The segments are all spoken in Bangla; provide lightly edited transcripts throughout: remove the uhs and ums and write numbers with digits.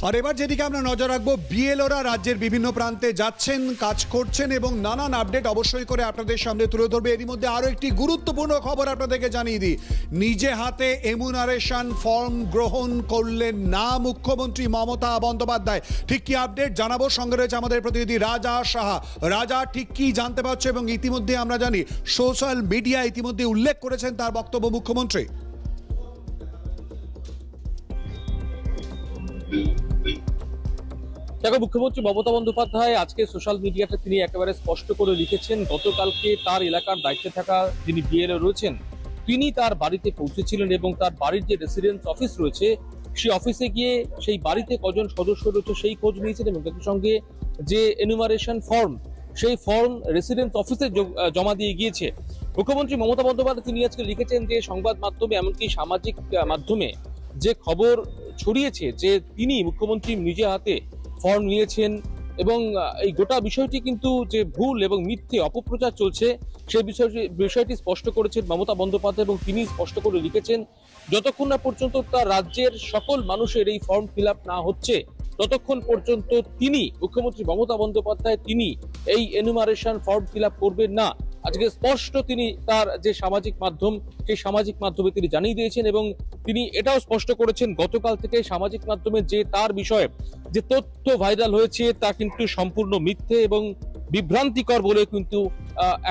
আর এবার যেদিকে আমরা নজর রাখবো, বিএলওরা রাজ্যের বিভিন্ন প্রান্তে যাচ্ছেন, কাজ করছেন এবং নানান আপডেট অবশ্যই করে আপনাদের সামনে তুলে ধরবে। এরই মধ্যে আরো একটি গুরুত্বপূর্ণ খবর আপনাদেরকে জানিয়ে দিই, নিজে হাতে এমুনারেশন ফর্ম গ্রহণ করলেন না মুখ্যমন্ত্রী মমতা বন্দ্যোপাধ্যায়। ঠিক কি আপডেট জানাবো, সঙ্গে রয়েছে আমাদের প্রতিনিধি রাজা সাহা। রাজা, ঠিক কি জানতে পারছো? এবং ইতিমধ্যে আমরা জানি সোশ্যাল মিডিয়া ইতিমধ্যে উল্লেখ করেছেন তার বক্তব্য মুখ্যমন্ত্রী। দেখো, মুখ্যমন্ত্রী মমতা বন্দ্যোপাধ্যায় আজকে সোশ্যাল মিডিয়াতে তিনি একেবারে স্পষ্ট করে লিখেছেন, গতকালকে তার এলাকার দায়িত্বে থাকা যিনি বিএলও রয়েছেন তিনি তার বাড়িতে পৌঁছেছিলেন এবং তার বাড়ির যে রেসিডেন্স অফিস রয়েছে সেই অফিসে গিয়ে সেই বাড়িতে কজন সদস্য রয়েছে সেই খোঁজ নিয়েছেন এবং একই সঙ্গে যে এনুমারেশন ফর্ম সেই ফর্ম রেসিডেন্স অফিসে জমা দিয়ে গিয়েছে। মুখ্যমন্ত্রী মমতা বন্দ্যোপাধ্যায় তিনি আজকে লিখেছেন যে সংবাদ মাধ্যমে এমনকি সামাজিক মাধ্যমে যে খবর ছড়িয়েছে যে তিনি মুখ্যমন্ত্রী নিজে হাতে ফর্ম নিয়েছেন এবং এই গোটা বিষয়টি কিন্তু যে ভুল এবং মিথ্যে অপপ্রচার চলছে সেই বিষয়টি স্পষ্ট করেছেন মমতা বন্দ্যোপাধ্যায় এবং তিনি স্পষ্ট করে লিখেছেন, যতক্ষণ না পর্যন্ত তার রাজ্যের সকল মানুষের এই ফর্ম ফিল আপ না হচ্ছে ততক্ষণ পর্যন্ত তিনি মুখ্যমন্ত্রী মমতা বন্দ্যোপাধ্যায় তিনি এই এনুমারেশন ফর্ম ফিল আপ করবেন না। আজকে স্পষ্ট তিনি তার যে সামাজিক মাধ্যম সেই সামাজিক মাধ্যমে তিনি জানিয়ে দিয়েছেন এবং তিনি এটাও স্পষ্ট করেছেন গতকাল থেকে সামাজিক মাধ্যমে যে তার বিষয়ে যে তথ্য ভাইরাল হয়েছে তা কিন্তু সম্পূর্ণ মিথ্যে এবং বিভ্রান্তিকর বলে কিন্তু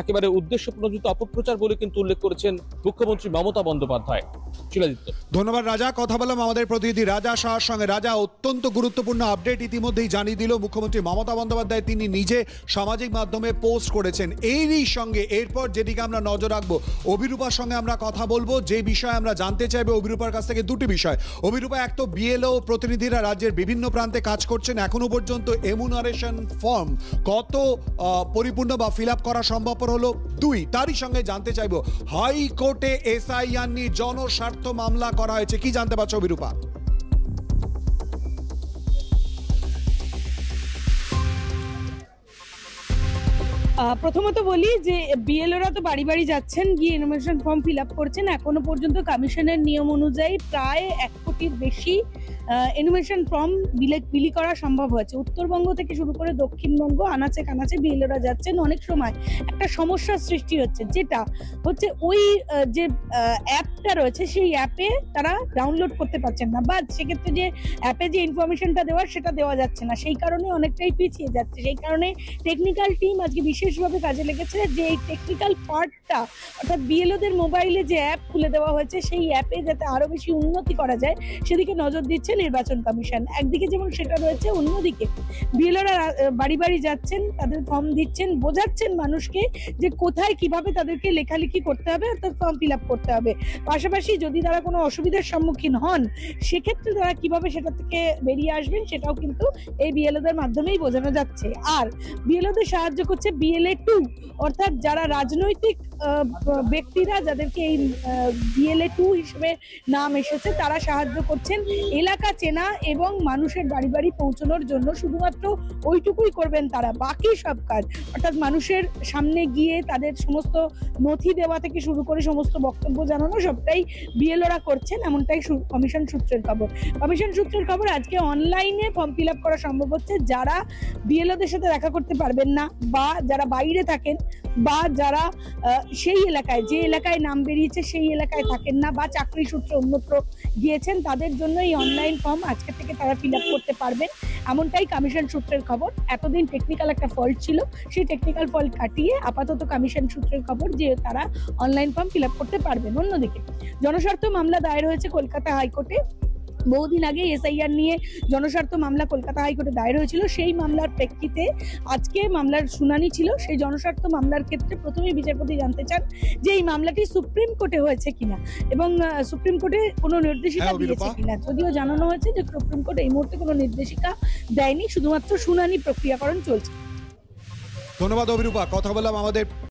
একেবারে উদ্দেশ্য প্রণোদিত অপপ্রচার বলে কিন্তু উল্লেখ করেছেন মুখ্যমন্ত্রী মমতা বন্দ্যোপাধ্যায়। ধন্যবাদ রাজা। কথা বললাম আমাদের প্রতিনিধি রাজা শাহর সঙ্গে। রাজা, অত্যন্ত গুরুত্বপূর্ণ আপডেট ইতিমধ্যেই জানিয়ে দিল মুখ্যমন্ত্রী মমতা বন্দ্যোপাধ্যায়, তিনি নিজে সামাজিক মাধ্যমে পোস্ট করেছেন। এরই সঙ্গে এরপর যেদিকে আমরা নজর রাখবো, অভিরূপার সঙ্গে আমরা কথা বলবো, যে বিষয়ে আমরা জানতে চাইবো অভিরূপার কাছ থেকে দুটি বিষয়। অভিরূপা, এক তো বিএলও প্রতিনিধিরা রাজ্যের বিভিন্ন প্রান্তে কাজ করছেন, এখনো পর্যন্ত এমুনারেশন ফর্ম কত পরিপূর্ণ বা ফিল আপ করা সম্ভবপর হলো? দুই, তারই সঙ্গে জানতে চাইবো হাইকোর্টে এসআইআর নিয়ে জনস্বার্থ মামলা করা হয়েছে, কি জানতে পারছো অভিরূপা? প্রথমত বলি যে বিএলওরা তো বাড়ি বাড়ি যাচ্ছেন, গিয়ে এনুমারেশন ফর্ম ফিল আপ করছেন। এখনো পর্যন্ত কমিশনের নিয়ম অনুযায়ী প্রায় 1 কোটির বেশি এনুমারেশন ফর্ম বিলি করা সম্ভব হয়েছে। উত্তরবঙ্গ থেকে শুরু করে দক্ষিণবঙ্গ আনাচে কানাচে বিএলওরা যাচ্ছেন। অনেক সময় একটা সমস্যার সৃষ্টি হচ্ছে, যেটা হচ্ছে ওই যে অ্যাপটা রয়েছে সেই অ্যাপে তারা ডাউনলোড করতে পারছেন না, বা সেক্ষেত্রে যে অ্যাপে যে ইনফরমেশনটা দেওয়ার সেটা দেওয়া যাচ্ছে না, সেই কারণে অনেকটাই পিছিয়ে যাচ্ছে। সেই কারণে টেকনিক্যাল টিম আজকে বিশেষভাবে কাজে লেগেছে যে এই টেকনিক্যাল পার্টটা, অর্থাৎ বিএলওদের মোবাইলে যে অ্যাপ খুলে দেওয়া হয়েছে সেই অ্যাপে যাতে আরো বেশি উন্নতি করা যায় সেদিকে নজর দিচ্ছে নির্বাচন কমিশন। একদিকে যেমন সেটা রয়েছে, অন্যদিকে বিএলওরা বাড়ি বাড়ি যাচ্ছেন, তাদের ফর্ম দিচ্ছেন, বোঝাচ্ছেন মানুষকে যে কোথায় কিভাবে তাদেরকে লেখালেখি করতে হবে, অর্থাৎ ফর্ম ফিল আপ করতে হবে। পাশাপাশি যদি তারা কোনো অসুবিধার সম্মুখীন হন সেক্ষেত্রে তারা কিভাবে সেটা থেকে বেরিয়ে আসবেন সেটাও কিন্তু এই বিএলওদের মাধ্যমেই বোঝানো যাচ্ছে। আর বিএলওদের সাহায্য করছে BLA2, অর্থাৎ যারা রাজনৈতিক ব্যক্তিরা যাদেরকে এই BLA2 হিসেবে নাম এসেছে তারা সাহায্য করছেন এলাকা চেনা এবং মানুষের বাড়ি বাড়ি পৌঁছানোর জন্য। শুধুমাত্র ওইটুকুই করবেন তারা, বাকি সব কাজ অর্থাৎ মানুষের সামনে গিয়ে তাদের সমস্ত নথি দেওয়া থেকে শুরু করে সমস্ত বক্তব্য জানানো সবটাই বিএলওরা করছেন, এমনটাই কমিশন সূত্রের খবর। কমিশন সূত্রের খবর আজকে অনলাইনে ফর্ম ফিল আপ করা সম্ভব হচ্ছে। যারা বিএলওদের সাথে দেখা করতে পারবেন না, বা যারা বাইরে থাকেন, বা যারা সেই এলাকায় যে এলাকায় নাম বেরিয়েছে সেই এলাকায় থাকেন না, বা চাকরি সূত্রে অন্যত্র গিয়েছেন, তাদের জন্য এই অনলাইন ফর্ম আজকে থেকে তারা ফিল আপ করতে পারবেন, এমনটাই কমিশন সূত্রের খবর। এতদিন টেকনিক্যাল একটা ফল্ট ছিল, সেই টেকনিক্যাল ফল্ট কাটিয়ে আপাতত কমিশন সূত্রের খবর যে তারা অনলাইন ফর্ম ফিল আপ করতে পারবেন। অন্যদিকে জনস্বার্থ মামলা দায়ের হয়েছে কলকাতা হাইকোর্টে। বহুদিন আগে এসআইআর নিয়ে জনস্বার্থ মামলা কলকাতা হাইকোর্টে দায়ের হয়েছিল। সেই মামলার প্রেক্ষিতে আজকে মামলার শুনানি ছিল। সেই জনস্বার্থ মামলার ক্ষেত্রে প্রথমেই বিচারপতি জানতে চান যে এই মামলাটি সুপ্রিম কোর্টে হয়েছে কিনা এবং সুপ্রিম কোর্টে কোনো নির্দেশিকা দিয়েছে কিনা। যদিও জানানো হয়েছে যে সুপ্রিম কোর্ট এই মুহূর্তে কোনো নির্দেশিকা দেয়নি, শুধুমাত্র শুনানি প্রক্রিয়াকরণ চলছে। ধন্যবাদ অভিরূপা। কথা বললাম আমাদের